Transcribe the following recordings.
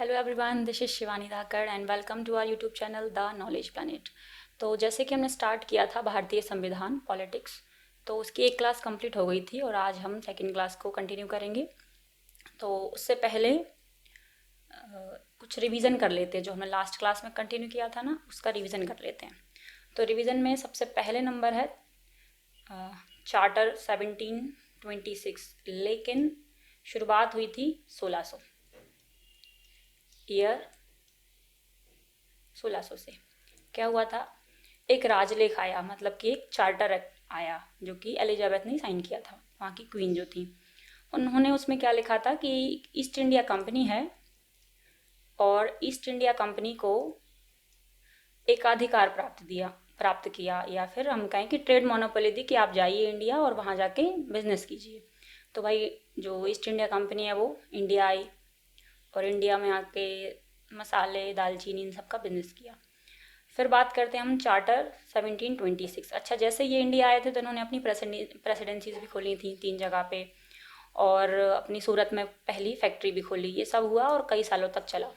Hello everyone, this is Shivani Dhakad and welcome to our YouTube channel the knowledge planet. तो जैसे कि हमने start किया था भारतीय संविधान पॉलिटिक्स, तो उसकी एक क्लास कंप्लीट हो गई थी और आज हम सेकंड क्लास को कंटिन्यू करेंगे। तो उससे पहले कुछ रिवीजन कर लेते हैं। जो हमने लास्ट क्लास में कंटिन्यू किया था ना, उसका रिवीजन कर लेते हैं। तो रिवीजन में सबसे पहले नंबर है चार्टर 1726, लेकिन शुरुआत हुई थी 1600 ईयर 1600 से। क्या हुआ था, एक राजलेख आया, मतलब कि एक चार्टर एक्ट आया जो कि एलिजाबेथ ने साइन किया था, वहाँ की क्वीन जो थी। उन्होंने उसमें क्या लिखा था कि ईस्ट इंडिया कंपनी है और ईस्ट इंडिया कंपनी को एकाधिकार प्राप्त किया, या फिर हम कहें कि ट्रेड मोनोपोली दी कि आप जाइए इंडिया और वहाँ जाके बिजनेस कीजिए। तो भाई जो ईस्ट इंडिया कंपनी है वो इंडिया आई और इंडिया में आके मसाले, दालचीनी, इन सब का बिजनेस किया। फिर बात करते हैं हम चार्टर 1726। अच्छा, जैसे ये इंडिया आए थे तो इन्होंने अपनी प्रेसिडेंसीज भी खोली थी 3 जगह पे, और अपनी सूरत में पहली फैक्ट्री भी खोली। ये सब हुआ और कई सालों तक चला।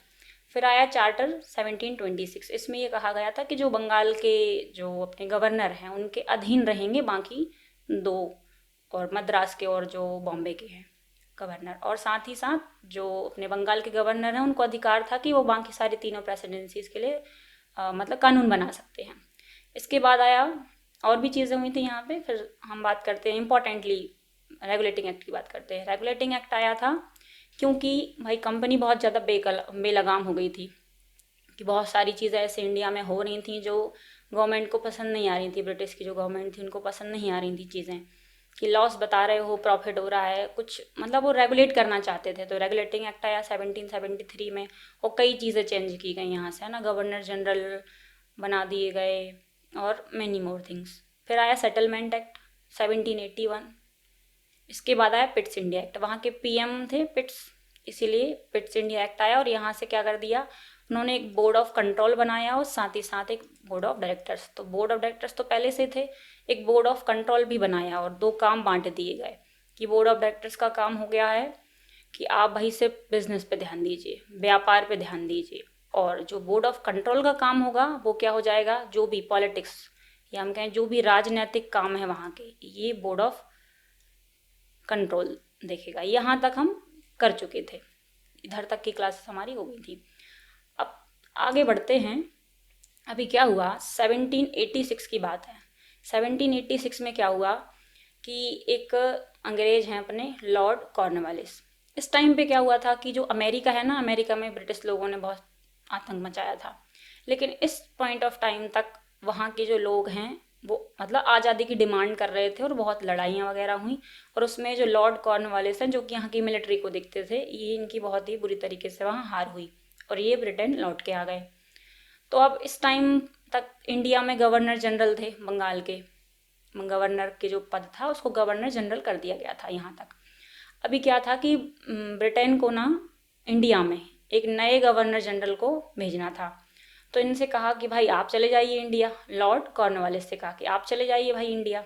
फिर आया चार्टर 1726। इसमें ये कहा गया था कि जो बंगाल के जो अपने गवर्नर हैं उनके अधीन रहेंगे बाकी 2, और मद्रास के और जो बॉम्बे के हैं गवर्नर, और साथ ही साथ जो अपने बंगाल के गवर्नर हैं उनको अधिकार था कि वो बाकी सारी तीनों प्रेसिडेंसीज के लिए मतलब कानून बना सकते हैं। इसके बाद आया, और भी चीज़ें हुई थी यहाँ पे। फिर हम बात करते हैं इम्पोर्टेंटली रेगुलेटिंग एक्ट की बात करते हैं। रेगुलेटिंग एक्ट आया था क्योंकि भाई कंपनी बहुत ज़्यादा बेलगाम हो गई थी, कि बहुत सारी चीज़ें ऐसे इंडिया में हो रही थी जो गवर्नमेंट को पसंद नहीं आ रही थी। ब्रिटिश की जो गवर्नमेंट थी उनको पसंद नहीं आ रही थी चीज़ें, कि लॉस बता रहे हो, प्रॉफिट हो रहा है कुछ, मतलब वो रेगुलेट करना चाहते थे। तो रेगुलेटिंग एक्ट आया 1773 में, और कई चीज़ें चेंज की गई यहाँ से, है ना। गवर्नर जनरल बना दिए गए और मैनी मोर थिंग्स। फिर आया सेटलमेंट एक्ट 1781। इसके बाद आया पिट्स इंडिया एक्ट। वहाँ के पीएम थे पिट्स, इसीलिए पिट्स इंडिया एक्ट आया। और यहाँ से क्या कर दिया उन्होंने, एक बोर्ड ऑफ कंट्रोल बनाया और साथ ही साथ एक बोर्ड ऑफ डायरेक्टर्स। तो बोर्ड ऑफ डायरेक्टर्स तो पहले से थे, एक बोर्ड ऑफ कंट्रोल भी बनाया और 2 काम बांट दिए गए, कि बोर्ड ऑफ डायरेक्टर्स का काम हो गया है कि आप भाई सिर्फ बिजनेस पे ध्यान दीजिए, व्यापार पे ध्यान दीजिए, और जो बोर्ड ऑफ कंट्रोल का काम होगा वो क्या हो जाएगा, जो भी पॉलिटिक्स या हम कहें जो भी राजनीतिक काम है वहाँ के, ये बोर्ड ऑफ कंट्रोल देखेगा। यहाँ तक हम कर चुके थे, इधर तक की क्लास हमारी हो गई थी। अब आगे बढ़ते हैं। अभी क्या हुआ, 1786 की बात है। 1786 में क्या हुआ कि एक अंग्रेज हैं अपने लॉर्ड कॉर्नवालिस। इस टाइम पे क्या हुआ था कि जो अमेरिका है ना, अमेरिका में ब्रिटिश लोगों ने बहुत आतंक मचाया था। लेकिन इस पॉइंट ऑफ टाइम तक वहाँ के जो लोग हैं वो मतलब आज़ादी की डिमांड कर रहे थे, और बहुत लड़ाइयाँ वगैरह हुई। और उसमें जो लॉर्ड कॉर्नवालिस हैं जो कि यहाँ की मिलिट्री को दिखते थे, ये इनकी बहुत ही बुरी तरीके से वहाँ हार हुई और ये ब्रिटेन लौट के आ गए। तो अब इस टाइम तक इंडिया में गवर्नर जनरल थे बंगाल के, गवर्नर के जो पद था उसको गवर्नर जनरल कर दिया गया था यहाँ तक। अभी क्या था कि ब्रिटेन को ना इंडिया में एक नए गवर्नर जनरल को भेजना था। तो इनसे कहा कि भाई आप चले जाइए इंडिया, लॉर्ड कॉर्नवालिस से कहा कि आप चले जाइए भाई इंडिया,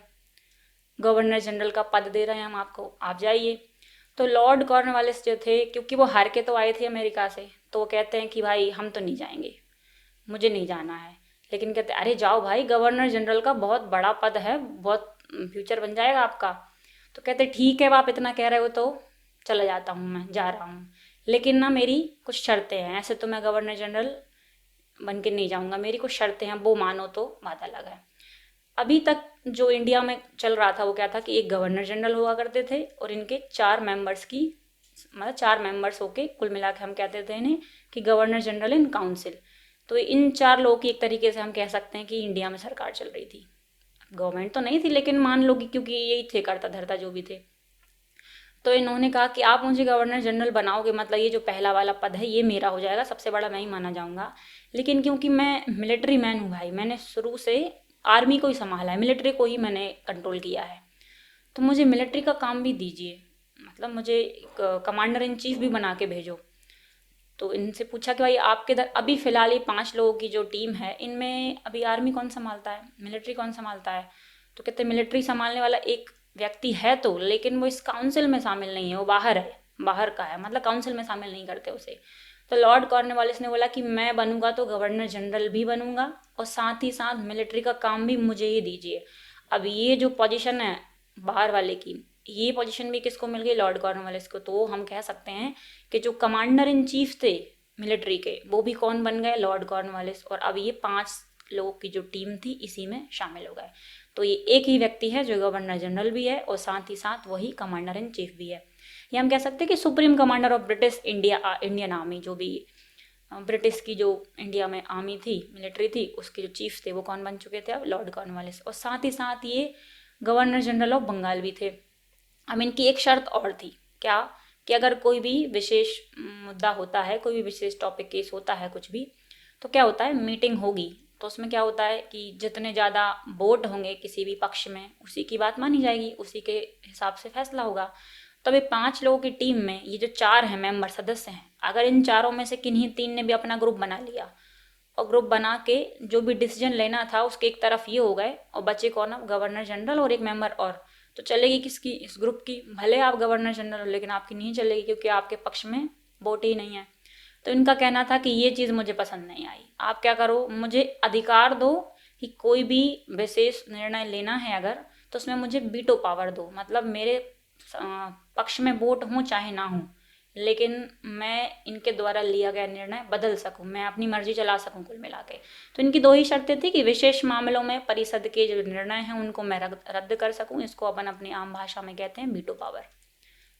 गवर्नर जनरल का पद दे रहे हैं हम आपको, आप जाइए। तो लॉर्ड कॉर्नवालिस जो थे, क्योंकि वो हार के तो आए थे अमेरिका से, तो वो कहते हैं कि भाई हम तो नहीं जाएंगे, मुझे नहीं जाना है। लेकिन कहते अरे जाओ भाई, गवर्नर जनरल का बहुत बड़ा पद है, बहुत फ्यूचर बन जाएगा आपका। तो कहते ठीक है, अब आप इतना कह रहे हो तो चला जाता हूँ, मैं जा रहा हूँ, लेकिन ना मेरी कुछ शर्तें हैं। ऐसे तो मैं गवर्नर जनरल बन के नहीं जाऊँगा, मेरी कुछ शर्तें हैं, वो मानो तो बात अलग है। अभी तक जो इंडिया में चल रहा था वो क्या था कि एक गवर्नर जनरल हुआ करते थे और इनके 4 मेंबर्स की, मतलब 4 मेंबर्स होके कुल मिला के हम कहते थे इन्हें कि गवर्नर जनरल इन काउंसिल। तो इन 4 लोगों की एक तरीके से हम कह सकते हैं कि इंडिया में सरकार चल रही थी। गवर्नमेंट तो नहीं थी, लेकिन मान लो कि क्योंकि यही थे करता धरता जो भी थे। तो इन्होंने कहा कि आप मुझे गवर्नर जनरल बनाओगे, मतलब ये जो पहला वाला पद है ये मेरा हो जाएगा, सबसे बड़ा मैं ही माना जाऊँगा। लेकिन क्योंकि मैं मिलिट्री मैन हूँ भाई, मैंने शुरू से आर्मी को ही संभाला है, मिलिट्री को ही मैंने कंट्रोल किया है, तो मुझे मिलिट्री का काम भी दीजिए, मतलब मुझे कमांडर इन चीफ भी बना के भेजो। तो इनसे पूछा कि भाई आपके इधर अभी फ़िलहाल ये 5 लोगों की जो टीम है, इनमें अभी आर्मी कौन संभालता है, मिलिट्री कौन संभालता है। तो कहते मिलिट्री संभालने वाला एक व्यक्ति है तो, लेकिन वो इस काउंसिल में शामिल नहीं है, वो बाहर है, बाहर का है, मतलब काउंसिल में शामिल नहीं करते उसे। तो लॉर्ड कॉर्नवालिस ने बोला कि मैं बनूंगा तो गवर्नर जनरल भी बनूंगा और साथ ही साथ मिलिट्री का काम भी मुझे ही दीजिए। अब ये जो पोजीशन है बाहर वाले की, ये पोजीशन भी किसको मिल गई? लॉर्ड कॉर्नवालिस को। तो हम कह सकते हैं कि जो कमांडर इन चीफ थे मिलिट्री के, वो भी कौन बन गए? Lord Cornwallis. और अब ये 5 लोगों की जो टीम थी इसी में शामिल हो गए। तो ये एक ही व्यक्ति है जो गवर्नर जनरल भी है और साथ ही साथ वही कमांडर इन चीफ भी है। ये हम कह सकते हैं कि supreme commander of British Indian army, जो भी ब्रिटिश की जो इंडिया में आर्मी थी, मिलिट्री थी, उसके जो चीफ थे वो कौन बन चुके थे? अब लॉर्ड कॉर्नवालिस। और साथ ही साथ ये गवर्नर जनरल ऑफ बंगाल भी थे। अब इनकी एक शर्त और थी, क्या? कि अगर कोई भी विशेष मुद्दा होता है, कोई भी विशेष टॉपिक केस होता है कुछ भी, तो क्या होता है, मीटिंग होगी तो उसमें क्या होता है कि जितने ज़्यादा वोट होंगे किसी भी पक्ष में उसी की बात मानी जाएगी, उसी के हिसाब से फैसला होगा। तो अभी 5 लोगों की टीम में ये जो 4 हैं मेंबर सदस्य हैं, अगर इन चारों में से किन्हीं 3 ने भी अपना ग्रुप बना लिया और ग्रुप बना के जो भी डिसीजन लेना था उसके एक तरफ ये हो गए और बचे कौन? अब गवर्नर जनरल और एक मेंबर और। तो चलेगी किसकी? इस ग्रुप की। भले आप गवर्नर जनरल हो लेकिन आपकी नहीं चलेगी क्योंकि आपके पक्ष में वोट ही नहीं है। तो इनका कहना था कि ये चीज़ मुझे पसंद नहीं आई, आप क्या करो, मुझे अधिकार दो कि कोई भी विशेष निर्णय लेना है अगर, तो उसमें मुझे वीटो पावर दो। मतलब मेरे पक्ष में वोट हो चाहे ना हो, लेकिन मैं इनके द्वारा लिया गया निर्णय बदल सकूं, मैं अपनी मर्जी चला सकूं कुल मिला के। तो इनकी 2 ही शर्तें थी कि विशेष मामलों में परिषद के जो निर्णय हैं उनको मैं रद्द कर सकूं। इसको अपन अपनी आम भाषा में कहते हैं वीटो पावर।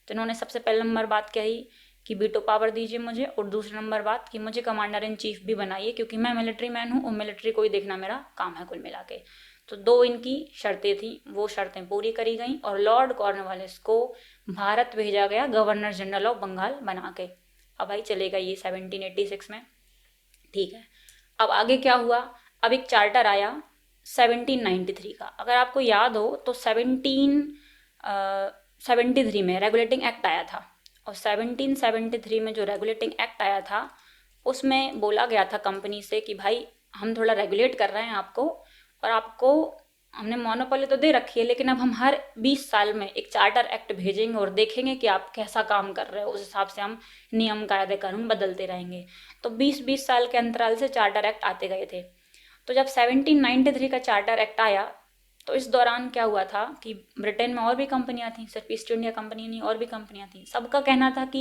तो इन्होंने सबसे पहले नंबर बात कही कि वीटो पावर दीजिए मुझे, और दूसरी नंबर बात कि मुझे कमांडर इन चीफ भी बनाइए क्योंकि मैं मिलिट्री मैन हूँ और मिलिट्री को ही देखना मेरा काम है कुल मिला के। तो 2 इनकी शर्तें थी, वो शर्तें पूरी करी गई और लॉर्ड कॉर्नवालिस को भारत भेजा गया गवर्नर जनरल ऑफ बंगाल बना के। अब भाई चलेगा ये 1786 में, ठीक है। अब आगे क्या हुआ? अब एक चार्टर आया 1793 का। अगर आपको याद हो तो 1773 में रेगुलेटिंग एक्ट आया था, और 1773 में जो रेगुलेटिंग एक्ट आया था उसमें बोला गया था कंपनी से कि भाई हम थोड़ा रेगुलेट कर रहे हैं आपको, और आपको हमने मोनोपोली तो दे रखी है लेकिन अब हम हर 20 साल में एक चार्टर एक्ट भेजेंगे और देखेंगे कि आप कैसा काम कर रहे हो, उस हिसाब से हम नियम कायदे कानून बदलते रहेंगे। तो 20-20 साल के अंतराल से चार्टर एक्ट आते गए थे। तो जब 1793 का चार्टर एक्ट आया तो इस दौरान क्या हुआ था कि ब्रिटेन में और भी कंपनियां थीं, सिर्फ ईस्ट इंडिया कंपनी नहीं, और भी कंपनियां थीं। सबका कहना था कि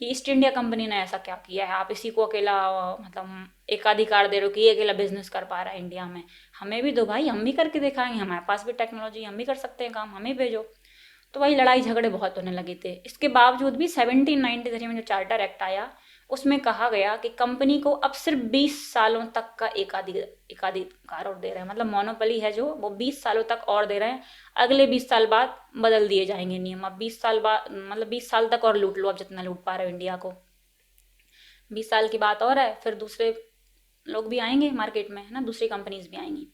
ये ईस्ट इंडिया कंपनी ने ऐसा क्या किया है, आप इसी को अकेला मतलब एकाधिकार दे रहे हो कि ये अकेला बिजनेस कर पा रहा है इंडिया में, हमें भी दो भाई, हम भी करके दिखाएंगे, हमारे पास भी टेक्नोलॉजी, हम भी कर सकते हैं काम, हमें भेजो। तो वही लड़ाई झगड़े बहुत होने लगे थे। इसके बावजूद भी 1793 में जो चार्टर एक्ट आया उसमें कहा गया कि कंपनी को अब सिर्फ 20 सालों तक का एकाधिकार और दे रहे हैं, मतलब मोनोपोली है जो वो 20 सालों तक और दे रहे हैं। अगले 20 साल बाद बदल दिए जाएंगे नियम। अब 20 साल बाद मतलब 20 साल तक और लूट लो, अब जितना लूट पा रहे हो इंडिया को। 20 साल की बात और है, फिर दूसरे लोग भी आएंगे मार्केट में, है ना, दूसरी कंपनीज भी आएंगी।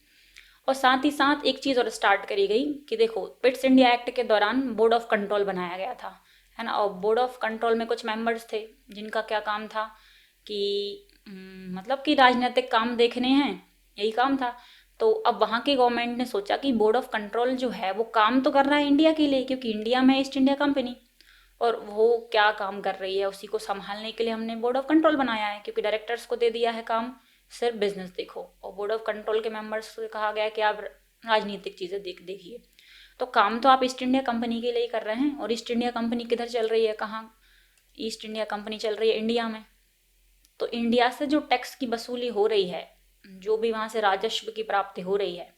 और साथ ही साथ एक चीज़ और स्टार्ट करी गई कि देखो पिट्स इंडिया एक्ट के दौरान बोर्ड ऑफ कंट्रोल बनाया गया था, है ना, और बोर्ड ऑफ कंट्रोल में कुछ मेंबर्स थे जिनका क्या काम था कि मतलब कि राजनीतिक काम देखने हैं, यही काम था। तो अब वहाँ की गवर्नमेंट ने सोचा कि बोर्ड ऑफ कंट्रोल जो है वो काम तो कर रहा है इंडिया के लिए, क्योंकि इंडिया में ईस्ट इंडिया कंपनी, और वो क्या काम कर रही है उसी को संभालने के लिए हमने बोर्ड ऑफ कंट्रोल बनाया है, क्योंकि डायरेक्टर्स को दे दिया है काम सिर्फ बिजनेस देखो, और बोर्ड ऑफ कंट्रोल के मेंबर्स से कहा गया है कि आप राजनीतिक चीज़ें देखिए। तो काम तो आप ईस्ट इंडिया कंपनी के लिए ही कर रहे हैं, और ईस्ट इंडिया कंपनी किधर चल रही है, कहाँ? ईस्ट इंडिया कंपनी चल रही है इंडिया में। तो इंडिया से जो टैक्स की वसूली हो रही है, जो भी वहाँ से राजस्व की प्राप्ति हो रही है,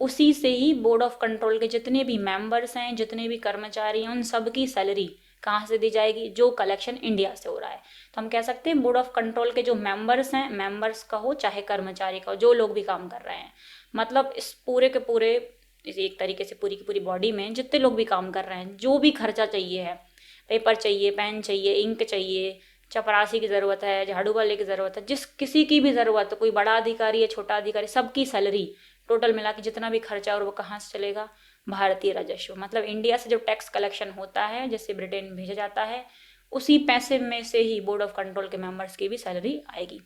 उसी से ही बोर्ड ऑफ कंट्रोल के जितने भी मेंबर्स हैं, जितने भी कर्मचारी हैं, उन सब की सैलरी कहाँ से दी जाएगी? जो कलेक्शन इंडिया से हो रहा है। तो हम कह सकते हैं बोर्ड ऑफ कंट्रोल के जो मेंबर्स हैं, मेंबर्स का हो चाहे कर्मचारी का हो, जो लोग भी काम कर रहे हैं, मतलब इस पूरे के पूरे, इस एक तरीके से पूरी की पूरी बॉडी में जितने लोग भी काम कर रहे हैं, जो भी खर्चा चाहिए है, पेपर चाहिए, पेन चाहिए, इंक चाहिए, चपरासी की ज़रूरत है, झाड़ू वाले की ज़रूरत है, जिस किसी की भी ज़रूरत है, कोई बड़ा अधिकारी है, छोटा अधिकारी, सबकी सैलरी टोटल मिला के जितना भी खर्चा और वो कहाँ से चलेगा? भारतीय राजस्व, मतलब इंडिया से जो टैक्स कलेक्शन होता है जिससे ब्रिटेन भेजा जाता है, उसी पैसे में से ही बोर्ड ऑफ कंट्रोल के मेंबर्स की भी सैलरी आएगी।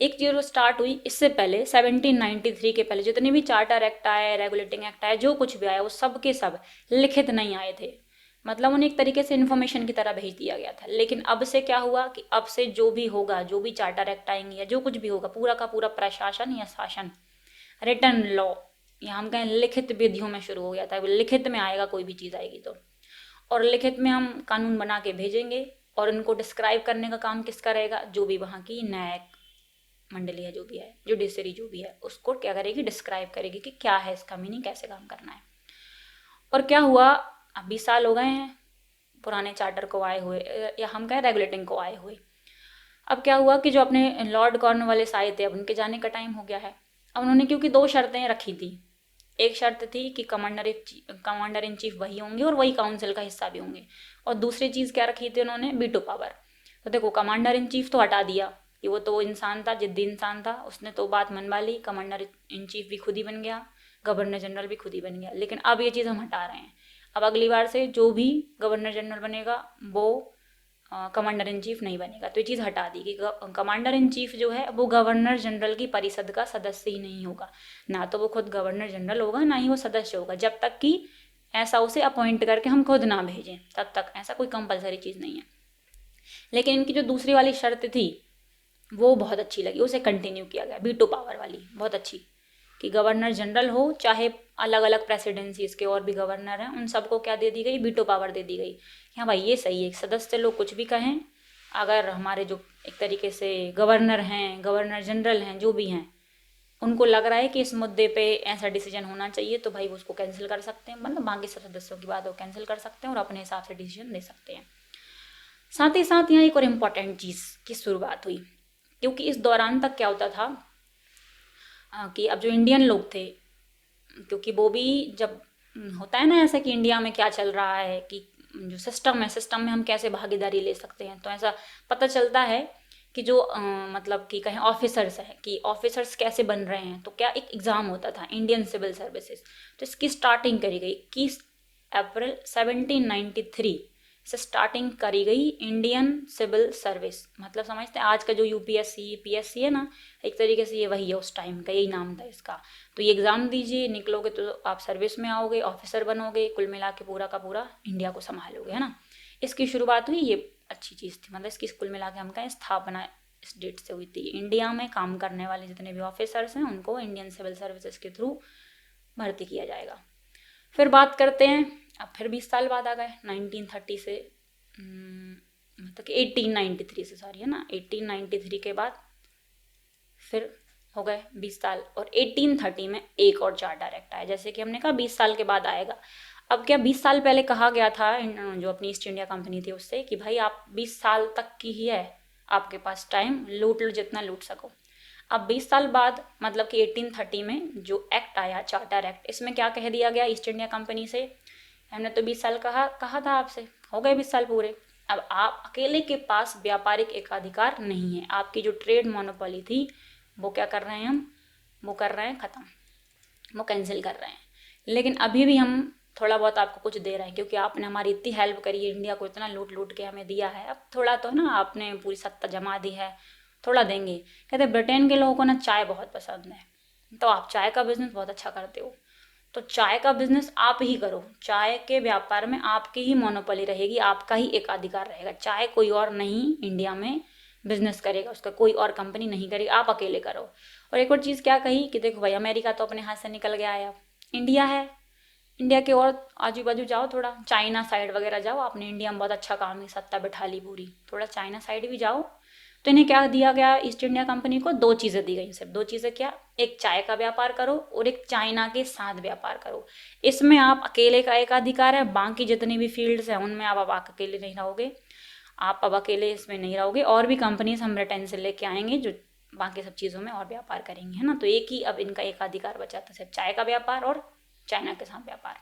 एक चीज़ जो स्टार्ट हुई इससे पहले 1793 के पहले जितने भी चार्टर एक्ट आए, रेगुलेटिंग एक्ट आए, जो कुछ भी आया, वो सब के सब लिखित नहीं आए थे। मतलब उन्हें एक तरीके से इन्फॉर्मेशन की तरह भेज दिया गया था। लेकिन अब से क्या हुआ कि अब से जो भी होगा, जो भी चार्टर एक्ट आएंगे या जो कुछ भी होगा, पूरा का पूरा प्रशासन या शासन रिटर्न लॉ या हम कहें लिखित विधियों में शुरू हो गया था। लिखित में आएगा, कोई भी चीज़ आएगी तो, और लिखित में हम कानून बना के भेजेंगे और उनको डिस्क्राइब करने का काम किसका रहेगा, जो भी वहाँ की न्यायिक मंडली है, जो भी है जुडिशरी जो भी है, उसको क्या करेगी, डिस्क्राइब करेगी कि क्या है इसका मीनिंग, कैसे काम करना है। और क्या हुआ, अब 20 साल हो गए हैं पुराने चार्टर को आए हुए, या हम कहें रेगुलेटिंग को आए हुए। अब क्या हुआ कि जो अपने लॉर्ड कॉर्नवालिस आए थे, अब उनके जाने का टाइम हो गया है। अब उन्होंने क्योंकि 2 शर्तें रखी थी। एक शर्त थी कि कमांडर इन चीफ वही होंगे और वही काउंसिल का हिस्सा भी होंगे, और दूसरी चीज़ क्या रखी थी उन्होंने, वीटो पावर। तो देखो, कमांडर इन चीफ तो हटा दिया, कि वो तो इंसान था, जिद्दी इंसान था, उसने तो बात मनवा ली, कमांडर इन चीफ भी खुद ही बन गया, गवर्नर जनरल भी खुद ही बन गया। लेकिन अब ये चीज़ हम हटा रहे हैं। अब अगली बार से जो भी गवर्नर जनरल बनेगा वो कमांडर इन चीफ नहीं बनेगा। तो ये चीज़ हटा दी कि कमांडर इन चीफ जो है वो गवर्नर जनरल की परिषद का सदस्य ही नहीं होगा, ना तो वो खुद गवर्नर जनरल होगा, ना ही वो सदस्य होगा, जब तक कि ऐसा उसे अपॉइंट करके हम खुद ना भेजें, तब तक ऐसा कोई कंपलसरी चीज़ नहीं है। लेकिन इनकी जो दूसरी वाली शर्त थी वो बहुत अच्छी लगी, उसे कंटिन्यू किया गया, वीटो पावर वाली, बहुत अच्छी, कि गवर्नर जनरल हो चाहे अलग अलग प्रेसिडेंसीज के और भी गवर्नर हैं, उन सबको क्या दे दी गई, वीटो पावर दे दी गई। हाँ भाई, ये सही है, सदस्य लोग कुछ भी कहें, अगर हमारे जो एक तरीके से गवर्नर हैं, गवर्नर जनरल हैं, जो भी हैं, उनको लग रहा है कि इस मुद्दे पे ऐसा डिसीजन होना चाहिए, तो भाई वो उसको कैंसिल कर सकते हैं, मतलब बाकी सब सदस्यों की बात वो कैंसिल कर सकते हैं और अपने हिसाब से डिसीजन दे सकते हैं। साथ ही साथ यहाँ एक और इम्पॉर्टेंट चीज़ की शुरुआत हुई, क्योंकि इस दौरान तक क्या होता था कि अब जो इंडियन लोग थे, क्योंकि वो भी जब होता है ना ऐसा कि इंडिया में क्या चल रहा है, कि जो सिस्टम है, सिस्टम में हम कैसे भागीदारी ले सकते हैं, तो ऐसा पता चलता है कि जो मतलब कि कहें ऑफिसर्स हैं, कि ऑफिसर्स कैसे बन रहे हैं, तो क्या एक एग्ज़ाम होता था इंडियन सिविल सर्विसेज, तो इसकी स्टार्टिंग करी गई 21 अप्रैल 1793 से स्टार्टिंग करी गई इंडियन सिविल सर्विस। मतलब समझते हैं आज का जो यूपीएससी पीएससी है ना, एक तरीके से ये वही है, उस टाइम का यही नाम था इसका। तो ये एग्ज़ाम दीजिए, निकलोगे तो आप सर्विस में आओगे, ऑफिसर बनोगे, कुल मिला के पूरा का पूरा इंडिया को संभालोगे, है ना। इसकी शुरुआत हुई, ये अच्छी चीज़ थी, मतलब इसकी कुल मिला के हम कहें स्थापना इस डेट से हुई थी। इंडिया में काम करने वाले जितने भी ऑफिसर्स हैं उनको इंडियन सिविल सर्विसेज के थ्रू भर्ती किया जाएगा। फिर बात करते हैं, अब फिर 20 साल बाद आ गए 1930 से, मतलब कि 1893 से, सॉरी, है ना, 1893 के बाद फिर हो गए 20 साल, और 1830 में एक और चार्टर एक्ट आया। जैसे कि हमने कहा 20 साल के बाद आएगा। अब क्या 20 साल पहले कहा गया था जो अपनी ईस्ट इंडिया कंपनी थी उससे, कि भाई आप 20 साल तक की ही है आपके पास टाइम, लूट लो जितना लूट सको। अब 20 साल बाद, मतलब कि 1830 में जो एक्ट आया, चार्टर एक्ट, इसमें क्या कह दिया गया ईस्ट इंडिया कंपनी से, हमने तो 20 साल कहा था आपसे, हो गए 20 साल पूरे। अब आप अकेले के पास व्यापारिक एकाधिकार नहीं है, आपकी जो ट्रेड मोनोपोली थी वो क्या कर रहे हैं हम, वो कर रहे हैं ख़त्म, वो कैंसिल कर रहे हैं। लेकिन अभी भी हम थोड़ा बहुत आपको कुछ दे रहे हैं, क्योंकि आपने हमारी इतनी हेल्प करी है, इंडिया को इतना लूट लूट के हमें दिया है, अब थोड़ा तो ना आपने पूरी सत्ता जमा दी है, थोड़ा देंगे। कहते ब्रिटेन के लोगों को ना चाय बहुत पसंद है, तो आप चाय का बिजनेस बहुत अच्छा करते हो, तो चाय का बिजनेस आप ही करो, चाय के व्यापार में आपकी ही मोनोपोली रहेगी, आपका ही एकाधिकार रहेगा, चाय कोई और नहीं इंडिया में बिजनेस करेगा, उसका कोई और कंपनी नहीं करेगी, आप अकेले करो। और एक और चीज़ क्या कही कि देखो भाई, अमेरिका तो अपने हाथ से निकल गया है, अब इंडिया है, इंडिया के और आजू बाजू जाओ, थोड़ा चाइना साइड वगैरह जाओ, आपने इंडिया में बहुत अच्छा काम है, सत्ता बिठा ली पूरी, थोड़ा चाइना साइड भी जाओ। तो इन्हें क्या दिया गया, ईस्ट इंडिया कंपनी को 2 चीज़ें दी गई, सिर्फ 2 चीज़ें, क्या, एक चाय का व्यापार करो और एक चाइना के साथ व्यापार करो। इसमें आप अकेले का एक अधिकार है, बाकी जितनी भी फील्ड्स हैं उनमें आप अकेले नहीं रहोगे, आप अब अकेले इसमें नहीं रहोगे, और भी कंपनीज हम ब्रिटेन से लेके आएंगे जो बाकी सब चीज़ों में और व्यापार करेंगे, है ना। तो एक ही अब इनका एक अधिकार बचा था, सिर्फ चाय का व्यापार और चाइना के साथ व्यापार।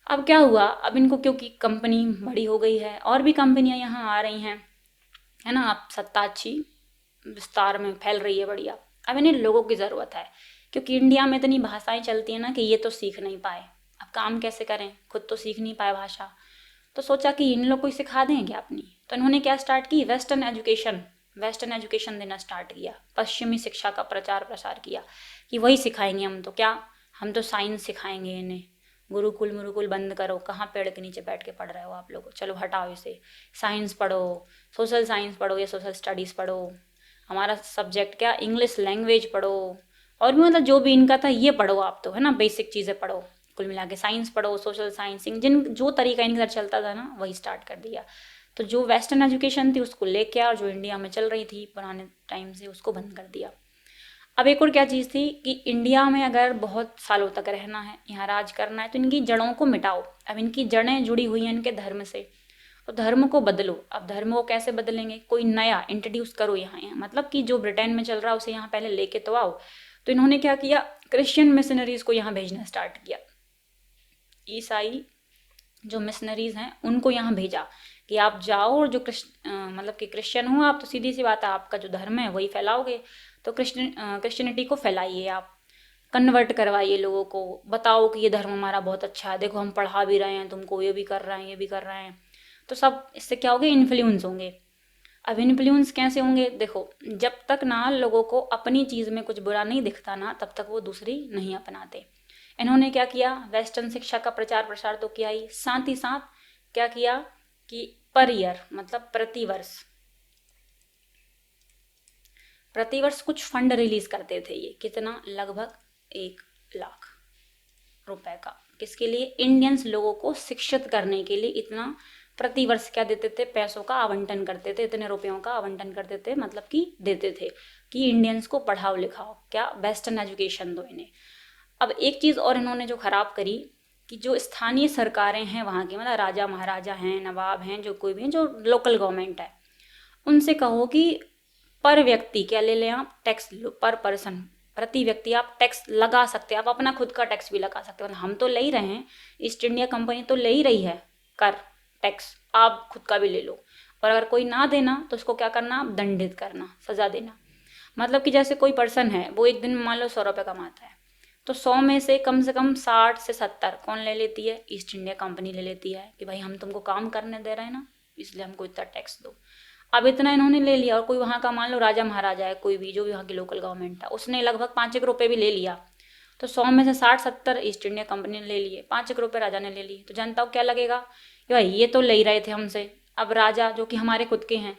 अब क्या हुआ, अब इनको क्योंकि कंपनी बड़ी हो गई है और भी कंपनियां यहाँ आ रही हैं, है ना, अब सत्ता अच्छी विस्तार में फैल रही है, बढ़िया। अब इन्हें लोगों की ज़रूरत है, क्योंकि इंडिया में इतनी भाषाएं चलती हैं ना कि ये तो सीख नहीं पाए, अब काम कैसे करें, खुद तो सीख नहीं पाए भाषा, तो सोचा कि इन लोग को सिखा दें क्या अपनी। तो इन्होंने क्या स्टार्ट की, वेस्टर्न एजुकेशन देना स्टार्ट किया, पश्चिमी शिक्षा का प्रचार प्रसार किया कि वही सिखाएंगे हम, तो क्या, हम तो साइंस सिखाएंगे इन्हें, गुरुकुल मुरुकुल बंद करो, कहाँ पेड़ के नीचे बैठ के पढ़ रहे हो आप लोग, चलो हटाओ इसे, साइंस पढ़ो, सोशल साइंस पढ़ो या सोशल स्टडीज़ पढ़ो, हमारा सब्जेक्ट क्या इंग्लिश लैंग्वेज पढ़ो, और भी मतलब जो भी इनका था ये पढ़ो आप, तो है ना, बेसिक चीज़ें पढ़ो, कुल मिला के साइंस पढ़ो, सोशल साइंस, जिन जो तरीका इनके साथ चलता था ना वही स्टार्ट कर दिया। तो जो वेस्टर्न एजुकेशन थी उसको लेके और जो इंडिया में चल रही थी पुराने टाइम से उसको बंद कर दिया। अब एक और क्या चीज़ थी कि इंडिया में अगर बहुत सालों तक रहना है, यहाँ राज करना है, तो इनकी जड़ों को मिटाओ। अब इनकी जड़ें जुड़ी हुई हैं इनके धर्म से, तो धर्म को बदलो। अब धर्म को कैसे बदलेंगे, कोई नया इंट्रोड्यूस करो यहाँ मतलब कि जो ब्रिटेन में चल रहा है उसे यहाँ पहले लेके तो आओ। तो इन्होंने क्या किया, क्रिश्चियन मिशनरीज को यहाँ भेजना स्टार्ट किया। ईसाई जो मिशनरीज हैं उनको यहाँ भेजा कि आप जाओ और जो मतलब कि क्रिश्चियन हो आप, तो सीधी सी बात है आपका जो धर्म है वही फैलाओगे, तो क्रिश्चियनिटी को फैलाइए, आप कन्वर्ट करवाइए लोगों को, बताओ कि ये धर्म हमारा बहुत अच्छा है, देखो हम पढ़ा भी रहे हैं तुमको, ये भी कर रहे हैं ये भी कर रहे हैं। तो सब इससे क्या होंगे, इन्फ्लुएंस होंगे। अब इन्फ्लुएंस कैसे होंगे, देखो जब तक ना लोगों को अपनी चीज़ में कुछ बुरा नहीं दिखता ना, तब तक वो दूसरी नहीं अपनाते। इन्होंने क्या किया, वेस्टर्न शिक्षा का प्रचार प्रसार तो किया ही, साथ ही साथ क्या किया कि पर ईयर मतलब प्रतिवर्ष कुछ फंड रिलीज करते थे। ये कितना, लगभग 1 लाख रुपए का, किसके लिए, इंडियंस लोगों को शिक्षित करने के लिए इतना प्रतिवर्ष क्या देते थे, पैसों का आवंटन करते थे, इतने रुपयों का आवंटन करते थे, मतलब कि देते थे कि इंडियंस को पढ़ाओ लिखाओ, क्या वेस्टर्न एजुकेशन दो इन्हें। अब एक चीज़ और इन्होंने जो खराब करी कि जो स्थानीय सरकारें हैं वहाँ की, मतलब राजा महाराजा हैं, नवाब हैं, जो कोई भी हैं, जो लोकल गवर्नमेंट है, उनसे कहो कि पर व्यक्ति क्या ले लें आप, टैक्स लो, पर पर्सन, प्रति व्यक्ति आप टैक्स लगा सकते हैं, आप अपना खुद का टैक्स भी लगा सकते हैं। हम तो ले ही रहे हैं, ईस्ट इंडिया कंपनी तो ले ही रही है कर टैक्स, आप खुद का भी ले लो। और अगर कोई ना देना तो उसको क्या करना, दंडित करना, सजा देना। मतलब कि जैसे कोई पर्सन है वो एक दिन में मान लो 100 रुपये कमाता है, तो 100 में से कम 60 से 70 कौन ले लेती है, ईस्ट इंडिया कंपनी ले लेती है कि भाई हम तुमको काम करने दे रहे हैं ना, इसलिए हमको इतना टैक्स दो। अब इतना इन्होंने ले लिया, और कोई वहाँ का मान लो राजा महाराजा है, कोई भी जो भी वहाँ की लोकल गवर्नमेंट था, उसने लगभग 5 रुपये भी ले लिया, तो 100 में से 60-70 ईस्ट इंडिया कंपनी ने ले लिए, 5 रुपये राजा ने ले लिए। तो जनता को क्या लगेगा कि भाई ये तो ले ही रहे थे हमसे, अब राजा जो कि हमारे खुद के हैं,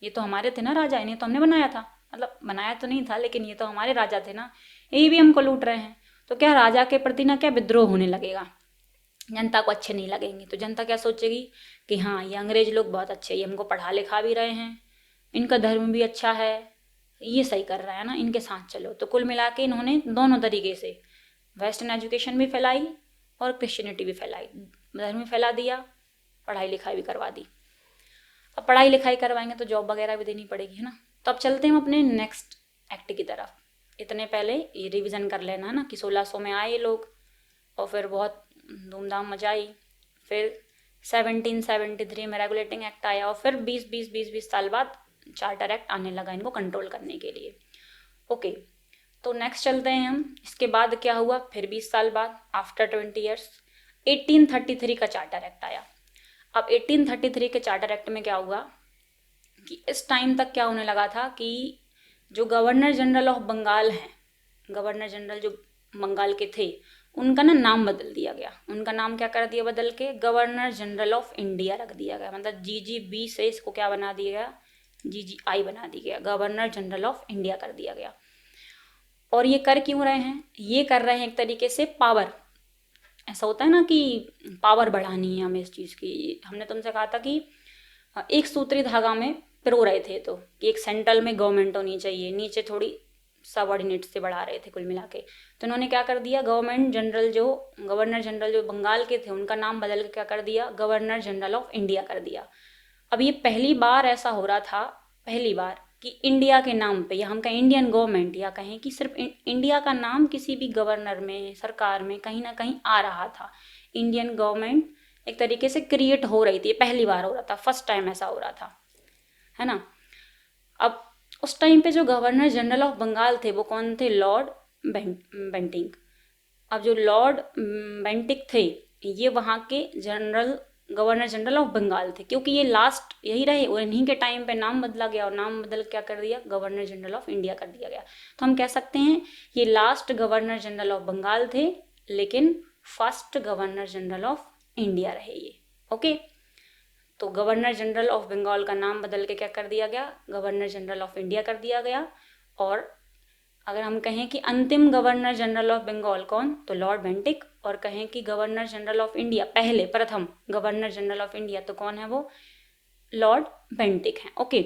ये तो हमारे थे ना राजा, इन्हें तो हमने बनाया था, मतलब बनाया तो नहीं था लेकिन ये तो हमारे राजा थे ना, ये भी हमको लूट रहे हैं। तो क्या राजा के प्रति ना क्या विद्रोह होने लगेगा, जनता को अच्छे नहीं लगेंगे। तो जनता क्या सोचेगी कि हाँ ये अंग्रेज लोग बहुत अच्छे, ये हमको पढ़ा लिखा भी रहे हैं, इनका धर्म भी अच्छा है, ये सही कर रहा है ना, इनके साथ चलो। तो कुल मिला के इन्होंने दोनों तरीके से वेस्टर्न एजुकेशन भी फैलाई और क्रिश्चियनिटी भी फैलाई, धर्म भी फैला दिया, पढ़ाई लिखाई भी करवा दी। अब पढ़ाई लिखाई करवाएंगे तो जॉब वगैरह भी देनी पड़ेगी, है ना। तो अब चलते हैं हम अपने नेक्स्ट एक्ट की तरफ। इतने पहले ये रिवीजन कर लेना है ना कि 1600 में आए ये लोग, और फिर बहुत धूमधाम मचाई, फिर 1773 में रेगुलेटिंग एक्ट आया, और फिर 20 साल बाद चार्टर एक्ट आने लगा इनको कंट्रोल करने के लिए। ओके, तो नेक्स्ट चलते हैं हम। इसके बाद क्या हुआ, फिर 20 साल बाद, आफ्टर 20 ईयर्स, 1833 का चार्टर एक्ट आया। अब 1833 के चार्टर एक्ट में क्या हुआ कि इस टाइम तक क्या होने लगा था कि जो गवर्नर जनरल ऑफ बंगाल हैं, गवर्नर जनरल जो बंगाल के थे, उनका ना नाम बदल दिया गया। उनका नाम क्या कर दिया बदल के, गवर्नर जनरल ऑफ इंडिया रख दिया गया। मतलब GGB से इसको क्या बना दिया गया, GGI बना दिया गया, गवर्नर जनरल ऑफ इंडिया कर दिया गया। और ये कर क्यों रहे हैं, ये कर रहे हैं एक तरीके से पावर, ऐसा होता है ना कि पावर बढ़ानी है हमें इस चीज़ की। हमने तुमसे कहा था कि एक सूत्री धागा में पिरो रहे थे, तो कि एक सेंट्रल में गवर्नमेंट होनी चाहिए, नीचे थोड़ी सबऑर्डिनेट से बढ़ा रहे थे कुल मिला के। तो इन्होंने क्या कर दिया, गवर्नर जनरल जो बंगाल के थे उनका नाम बदल के क्या कर दिया, गवर्नर जनरल ऑफ इंडिया कर दिया। अब ये पहली बार ऐसा हो रहा था, पहली बार कि इंडिया के नाम पे, या हम कहें इंडियन गवर्नमेंट, या कहें कि सिर्फ इंडिया का नाम किसी भी गवर्नर में, सरकार में कहीं ना कहीं आ रहा था। इंडियन गवर्नमेंट एक तरीके से क्रिएट हो रही थी, पहली बार हो रहा था, फर्स्ट टाइम ऐसा हो रहा था, है ना। अब उस टाइम पे जो गवर्नर जनरल ऑफ बंगाल थे वो कौन थे, लॉर्ड बेंटिंक। अब जो लॉर्ड बेंटिक थे ये वहाँ के गवर्नर जनरल ऑफ बंगाल थे, क्योंकि ये लास्ट यही रहे और इन्हीं के टाइम पे नाम बदला गया, और नाम बदल क्या कर दिया, गवर्नर जनरल ऑफ इंडिया कर दिया गया। तो हम कह सकते हैं ये last governor general of Bengal थे, लेकिन first governor general of India रहे ये। ओके, तो गवर्नर जनरल ऑफ बंगाल का नाम बदल के क्या कर दिया गया, गवर्नर जनरल ऑफ इंडिया कर दिया गया। और अगर हम कहें कि अंतिम गवर्नर जनरल ऑफ बंगाल कौन, तो लॉर्ड बेंटिक। और कहें कि गवर्नर जनरल ऑफ इंडिया, पहले प्रथम गवर्नर जनरल ऑफ इंडिया, तो कौन है वो, लॉर्ड बेंटिक हैं। ओके,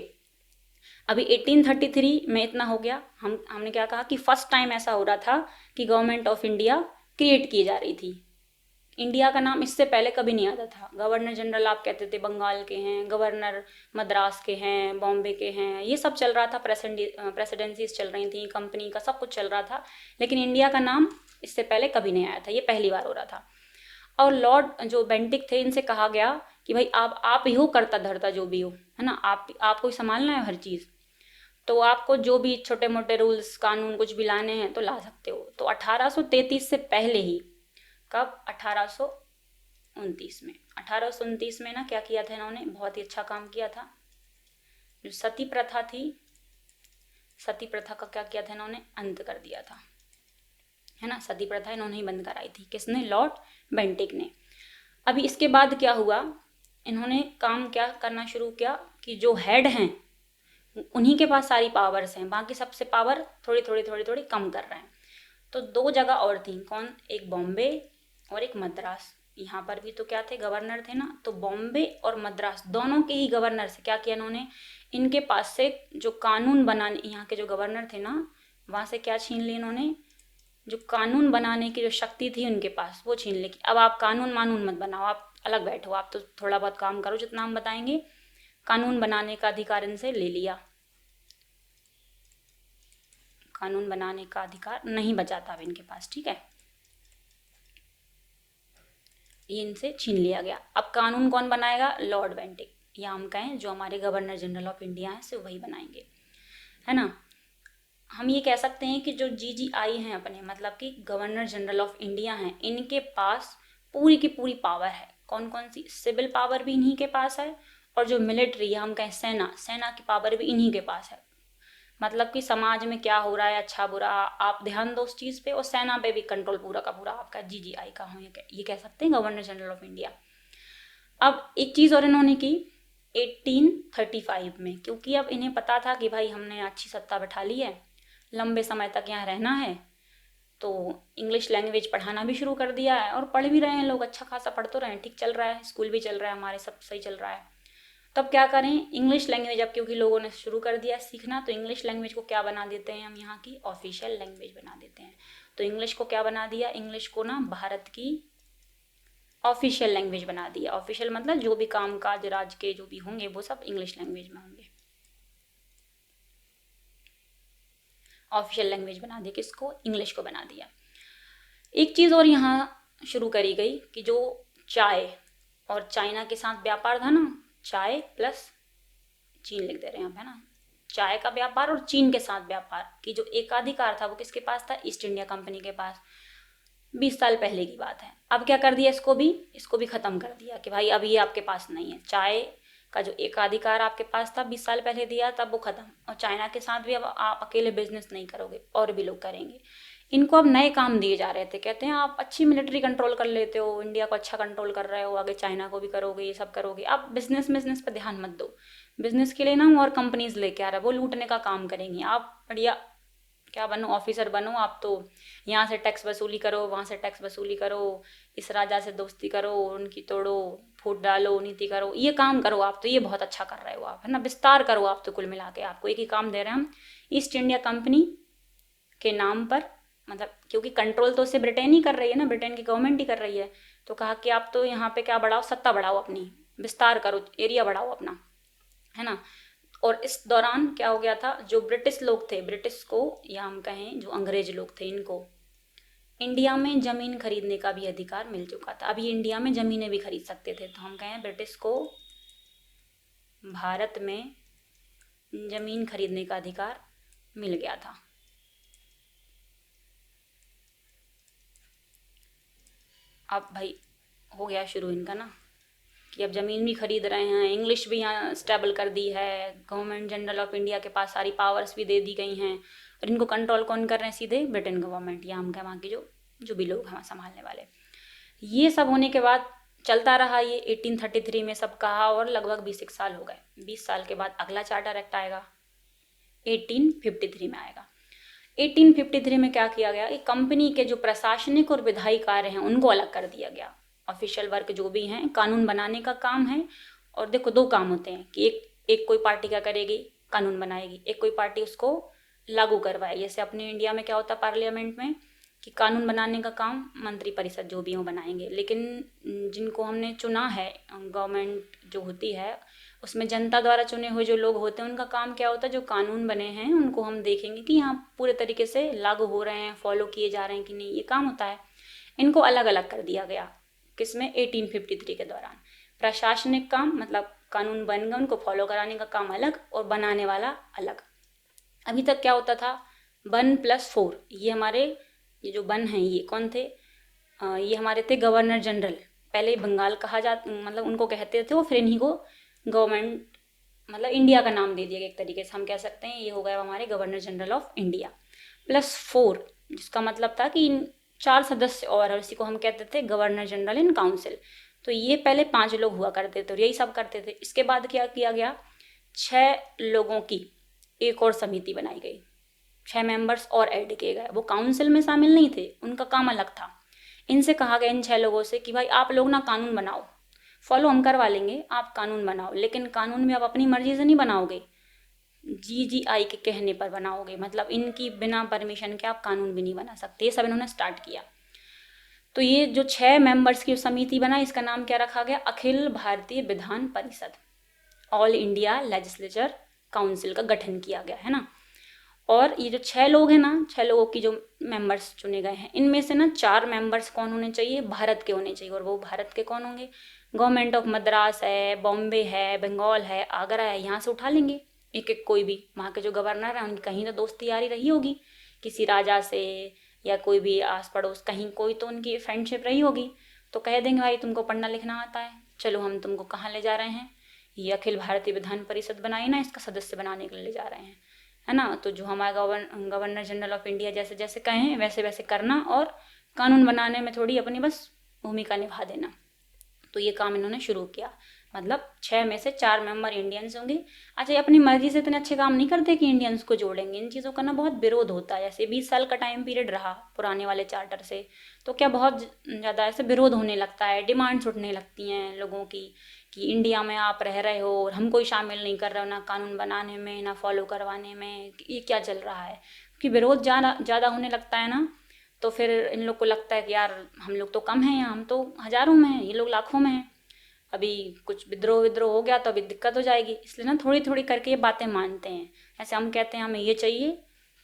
अभी 1833 में इतना हो गया। हमने क्या कहा कि फर्स्ट टाइम ऐसा हो रहा था कि गवर्नमेंट ऑफ इंडिया क्रिएट की जा रही थी। इंडिया का नाम इससे पहले कभी नहीं आता था। गवर्नर जनरल आप कहते थे बंगाल के हैं, गवर्नर मद्रास के हैं, बॉम्बे के हैं, ये सब चल रहा था, प्रेसिडेंसीज चल रही थी, कंपनी का सब कुछ चल रहा था, लेकिन इंडिया का नाम इससे पहले कभी नहीं आया था, ये पहली बार हो रहा था। और लॉर्ड जो बेंटिक थे, इनसे कहा गया कि भाई आप ही हो करता धरता जो भी हो, है ना, आपको ही संभालना है हर चीज़, तो आपको जो भी छोटे मोटे रूल्स कानून कुछ भी लाने हैं तो ला सकते हो। तो 1833 से पहले ही, कब, 1829 में, 1829 में ना क्या किया था इन्होंने, बहुत ही अच्छा काम किया था। जो सती प्रथा थी, सती प्रथा का क्या किया था इन्होंने, अंत कर दिया था, है ना। सती प्रथा इन्होंने ही बंद कराई थी, किसने, लॉर्ड बेंटिक ने। अभी इसके बाद क्या हुआ, इन्होंने काम क्या करना शुरू किया कि जो हेड हैं उन्हीं के पास सारी पावर्स हैं, बाकी सबसे पावर थोड़ी थोड़ी थोड़ी थोड़ी कम कर रहे हैं। तो दो जगह और थी, कौन, एक बॉम्बे और एक मद्रास। यहाँ पर भी तो क्या थे, गवर्नर थे ना, तो बॉम्बे और मद्रास दोनों के ही गवर्नर से क्या किया इन्होंने, इनके पास से जो कानून बनाने, यहाँ के जो गवर्नर थे ना, वहाँ से क्या छीन ली इन्होंने, जो कानून बनाने की जो शक्ति थी उनके पास, वो छीन ली कि अब आप कानून मानून मत बनाओ, आप अलग बैठो, आप तो थोड़ा बहुत काम करो जितना हम बताएंगे। कानून बनाने का अधिकार इनसे ले लिया, कानून बनाने का अधिकार नहीं बचा था अब इनके पास, ठीक है, ये इनसे छीन लिया गया। अब कानून कौन बनाएगा, लॉर्ड बेंटिक, या हम कहें जो हमारे गवर्नर जनरल ऑफ इंडिया हैं सिर्फ वही बनाएंगे, है ना। हम ये कह सकते हैं कि जो GGI हैं अपने, मतलब कि गवर्नर जनरल ऑफ इंडिया हैं, इनके पास पूरी की पूरी पावर है। कौन कौन सी, सिविल पावर भी इन्हीं के पास है, और जो मिलिट्री है, हम कहें सेना की पावर भी इन्हीं के पास है। मतलब कि समाज में क्या हो रहा है, अच्छा बुरा, आप ध्यान दो उस चीज़ पे, और सेना पे भी कंट्रोल पूरा का पूरा आपका GGI का हो, ये कह सकते हैं गवर्नर जनरल ऑफ इंडिया। अब एक चीज़ और इन्होंने की 1835 में, क्योंकि अब इन्हें पता था कि भाई हमने अच्छी सत्ता बैठा ली है, लंबे समय तक यहाँ रहना है, तो इंग्लिश लैंग्वेज पढ़ाना भी शुरू कर दिया है, और पढ़ भी रहे हैं लोग, अच्छा खासा पढ़ तो रहे हैं, ठीक चल रहा है, स्कूल भी चल रहा है, हमारे सब सही चल रहा है। तब क्या करें, इंग्लिश लैंग्वेज अब क्योंकि लोगों ने शुरू कर दिया सीखना, तो इंग्लिश लैंग्वेज को क्या बना देते हैं हम, यहाँ की ऑफिशियल लैंग्वेज बना देते हैं। तो इंग्लिश को क्या बना दिया, इंग्लिश को ना भारत की ऑफिशियल लैंग्वेज बना दिया। ऑफिशियल मतलब जो भी काम काज राज के जो भी होंगे वो सब इंग्लिश लैंग्वेज में होंगे, ऑफिशियल लैंग्वेज बना दी, किसको, इंग्लिश को बना दिया। एक चीज़ और यहाँ शुरू करी गई कि जो चाय और चाइना के साथ व्यापार था ना, चाय प्लस चीन लिख दे रहे हैं आप, है ना, चाय का व्यापार और चीन के साथ व्यापार की जो एकाधिकार था वो किसके पास था, ईस्ट इंडिया कंपनी के पास। 20 साल पहले की बात है। अब क्या कर दिया, इसको भी खत्म कर दिया कि भाई अब ये आपके पास नहीं है। चाय का जो एकाधिकार आपके पास था 20 साल पहले दिया, तब वो खत्म। और चाइना के साथ भी अब आप अकेले बिजनेस नहीं करोगे, और भी लोग करेंगे। इनको अब नए काम दिए जा रहे थे, कहते हैं आप अच्छी मिलिट्री कंट्रोल कर लेते हो, इंडिया को अच्छा कंट्रोल कर रहे हो, आगे चाइना को भी करोगे, ये सब करोगे, अब बिजनेस पर ध्यान मत दो। बिजनेस के लिए ना और कंपनीज लेके आ रहा है, वो लूटने का काम करेंगी। आप बढ़िया क्या बनो, ऑफिसर बनो, आप तो यहाँ से टैक्स वसूली करो, वहाँ से टैक्स वसूली करो, इस राजा से दोस्ती करो, उनकी तोड़ो, फूट डालो, नीति करो, ये काम करो आप, तो ये बहुत अच्छा कर रहे हो आप, है ना, विस्तार करो आप, तो कुल मिला के आपको एक ही काम दे रहे हैं हम, ईस्ट इंडिया कंपनी के नाम पर, मतलब क्योंकि कंट्रोल तो उसे ब्रिटेन ही कर रही है ना, ब्रिटेन की गवर्नमेंट ही कर रही है, तो कहा कि आप तो यहाँ पे क्या बढ़ाओ, सत्ता बढ़ाओ अपनी, विस्तार करो, एरिया बढ़ाओ अपना, है ना। और इस दौरान क्या हो गया था, जो ब्रिटिश लोग थे, ब्रिटिश को या हम कहें जो अंग्रेज लोग थे, इनको इंडिया में ज़मीन खरीदने का भी अधिकार मिल चुका था। अभी इंडिया में ज़मीनें भी खरीद सकते थे, तो हम कहें ब्रिटिश को भारत में ज़मीन खरीदने का अधिकार मिल गया था। अब भाई हो गया शुरू इनका ना, कि अब ज़मीन भी खरीद रहे हैं, इंग्लिश भी यहाँ स्टेबल कर दी है, गवर्नमेंट जनरल ऑफ इंडिया के पास सारी पावर्स भी दे दी गई हैं, और इनको कंट्रोल कौन कर रहे हैं, सीधे ब्रिटेन गवर्नमेंट, या हम कहें वहाँ की जो भी लोग हैं संभालने वाले। ये सब होने के बाद चलता रहा ये 1833 में सब कहा, और लगभग 20 साल हो गए। 20 साल के बाद अगला चार्टर एक्ट आएगा, 1853 में आएगा। 1853 में क्या किया गया कि कंपनी के जो प्रशासनिक और विधायी कार्य हैं उनको अलग कर दिया गया। ऑफिशियल वर्क जो भी हैं, कानून बनाने का काम है। और देखो, दो काम होते हैं कि एक कोई पार्टी क्या करेगी, कानून बनाएगी, एक कोई पार्टी उसको लागू करवाएगी। जैसे अपने इंडिया में क्या होता है पार्लियामेंट में कि कानून बनाने का काम मंत्री परिषद जो भी हो बनाएंगे, लेकिन जिनको हमने चुना है, गवर्नमेंट जो होती है उसमें जनता द्वारा चुने हुए जो लोग होते हैं उनका काम क्या होता है, जो कानून बने हैं उनको हम देखेंगे कि यहाँ पूरे तरीके से लागू हो रहे हैं, फॉलो किए जा रहे हैं कि नहीं, ये काम होता है। इनको अलग अलग कर दिया गया, किसमें, 1853 के दौरान। प्रशासनिक काम मतलब कानून बन गए, उनको फॉलो कराने का काम अलग और बनाने वाला अलग। अभी तक क्या होता था, 1+4, ये हमारे ये जो वन हैं ये कौन थे, ये हमारे थे गवर्नर जनरल। पहले बंगाल कहा जा मतलब उनको कहते थे वो, फिर इन्हीं को गवर्नमेंट मतलब इंडिया का नाम दे दिया गया एक तरीके से, हम कह सकते हैं ये हो गया हमारे गवर्नर जनरल ऑफ इंडिया। +4 जिसका मतलब था कि 4 सदस्य और इसी को हम कहते थे गवर्नर जनरल इन काउंसिल। तो ये पहले 5 लोग हुआ करते थे और यही सब करते थे। इसके बाद क्या किया गया, 6 लोगों की एक और समिति बनाई गई, 6 मेंबर्स और ऐड किए गए। वो काउंसिल में शामिल नहीं थे, उनका काम अलग था। इनसे कहा गया, इन 6 लोगों से, कि भाई आप लोग ना कानून बनाओ, फॉलो हम करवा लेंगे, आप कानून बनाओ, लेकिन कानून में आप अपनी मर्जी से नहीं बनाओगे, GGI के कहने पर बनाओगे। मतलब इनकी बिना परमिशन के आप कानून भी नहीं बना सकते। ये सब इन्होंने स्टार्ट किया। तो ये जो 6 मेंबर्स की समिति बना, इसका नाम क्या रखा गया, Akhil Bharatiya Vidhan Parishad, all India legislature council का गठन किया गया है ना। और ये जो 6 लोग हैं ना, 6 लोगों की जो मेंबर्स चुने गए हैं, इनमें से ना 4 मेंबर्स कौन होने चाहिए, भारत के होने चाहिए। और वो भारत के कौन होंगे, गवर्नमेंट ऑफ मद्रास है, बॉम्बे है, बंगाल है, आगरा है, यहाँ से उठा लेंगे एक एक कोई भी। वहाँ के जो गवर्नर हैं उनकी कहीं तो दोस्ती यारी रही होगी किसी राजा से, या कोई भी आस पड़ोस कहीं कोई तो उनकी फ्रेंडशिप रही होगी। तो कह देंगे भाई तुमको पढ़ना लिखना आता है, चलो हम तुमको कहाँ ले जा रहे हैं, ये अखिल भारतीय विधान परिषद बनाई ना, इसका सदस्य बनाने के लिए ले जा रहे हैं, है ना। तो जो हमारे गवर्नर जनरल ऑफ इंडिया जैसे जैसे कहें वैसे वैसे करना, और कानून बनाने में थोड़ी अपनी बस भूमिका निभा देना। तो ये काम इन्होंने शुरू किया। मतलब 6 में से 4 मेंबर इंडियंस होंगे। अच्छा, ये अपनी मर्जी से इतने अच्छे काम नहीं करते कि इंडियंस को जोड़ेंगे। इन चीज़ों का ना बहुत विरोध होता है। जैसे 20 साल का टाइम पीरियड रहा पुराने वाले चार्टर से, तो क्या बहुत ज़्यादा ऐसे विरोध होने लगता है, डिमांड्स उठने लगती हैं लोगों की कि इंडिया में आप रह रहे हो और हमको शामिल नहीं कर रहे हो, ना कानून बनाने में ना फॉलो करवाने में, ये क्या चल रहा है। क्योंकि विरोध ज़्यादा होने लगता है ना, तो फिर इन लोग को लगता है कि यार हम लोग तो कम हैं, यहाँ हम तो हज़ारों में हैं, ये लोग लाखों में हैं, अभी कुछ विद्रोह हो गया तो अभी दिक्कत हो जाएगी। इसलिए ना थोड़ी थोड़ी करके ये बातें मानते हैं। ऐसे हम कहते हैं हमें ये चाहिए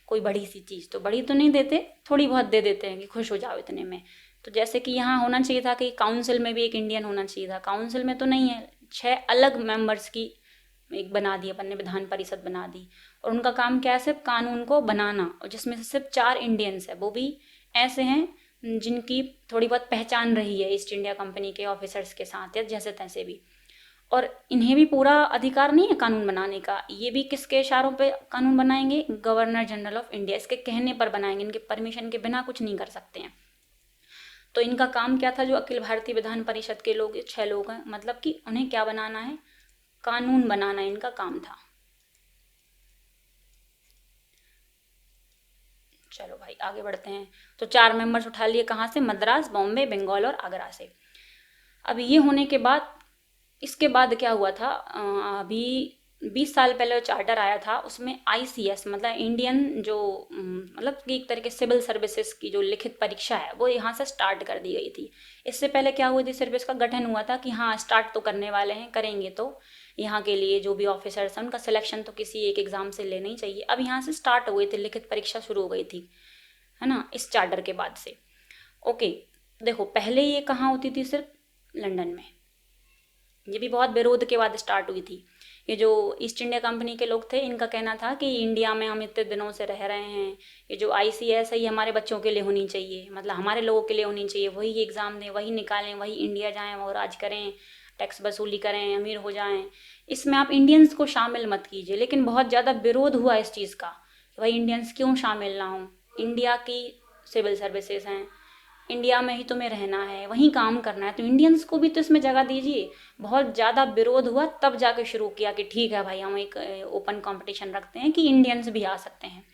कोई बड़ी सी चीज़, तो बड़ी तो नहीं देते, थोड़ी बहुत दे देते हैं कि खुश हो जाओ इतने में। तो जैसे कि यहाँ होना चाहिए था कि काउंसिल में भी एक इंडियन होना चाहिए था, काउंसिल में तो नहीं है। 6 अलग मेंबर्स की एक बना दी अपन ने, विधान परिषद बना दी, और उनका काम क्या है, सिर्फ कानून को बनाना। और जिसमें से सिर्फ 4 इंडियंस है, वो भी ऐसे हैं जिनकी थोड़ी बहुत पहचान रही है ईस्ट इंडिया कंपनी के ऑफिसर्स के साथ या जैसे तैसे भी। और इन्हें भी पूरा अधिकार नहीं है कानून बनाने का। ये भी किसके इशारों पे कानून बनाएंगे, गवर्नर जनरल ऑफ इंडिया, इसके कहने पर बनाएंगे, इनके परमिशन के बिना कुछ नहीं कर सकते हैं। तो इनका काम क्या था, जो अखिल भारतीय विधान परिषद के लोग 6 लोग हैं, मतलब कि उन्हें क्या बनाना है, कानून बनाना इनका काम था। चलो भाई आगे बढ़ते हैं। तो 4 मेंबर्स उठा लिए कहाँ से, मद्रास, बॉम्बे, बंगाल और आगरा से। अब ये होने के बाद, इसके बाद क्या हुआ था, अभी 20 साल पहले जो चार्टर आया था उसमें ICS मतलब इंडियन जो मतलब कि एक तरीके सिविल सर्विसेज की जो लिखित परीक्षा है वो यहाँ से स्टार्ट कर दी गई थी। इससे पहले क्या हुई थी, सिर्फ इसका गठन हुआ था कि हाँ स्टार्ट तो करने वाले हैं, करेंगे। तो यहाँ के लिए जो भी ऑफिसर्स हैं उनका सिलेक्शन तो किसी एक एग्ज़ाम से लेना ही चाहिए। अब यहाँ से स्टार्ट हुए थे, लिखित परीक्षा शुरू हो गई थी, है ना, इस चार्टर के बाद से। ओके, देखो पहले ये कहाँ होती थी, सिर्फ लंदन में। ये भी बहुत विरोध के बाद स्टार्ट हुई थी। ये जो ईस्ट इंडिया कंपनी के लोग थे, इनका कहना था कि इंडिया में हम इतने दिनों से रह रहे हैं, ये जो ICS है ये हमारे बच्चों के लिए होनी चाहिए, मतलब हमारे लोगों के लिए होनी चाहिए, वही एग्ज़ाम दें, वही निकालें, वही इंडिया जाएं, वो राज करें, टैक्स वसूली करें, अमीर हो जाएं, इसमें आप इंडियंस को शामिल मत कीजिए। लेकिन बहुत ज़्यादा विरोध हुआ इस चीज़ का कि भाई इंडियंस क्यों शामिल ना हों, इंडिया की सिविल सर्विसेज हैं, इंडिया में ही तुम्हें रहना है, वहीं काम करना है, तो इंडियंस को भी तो इसमें जगह दीजिए। बहुत ज़्यादा विरोध हुआ, तब जाके शुरू किया कि ठीक है भाई, हम एक ओपन कंपटीशन रखते हैं कि इंडियंस भी आ सकते हैं।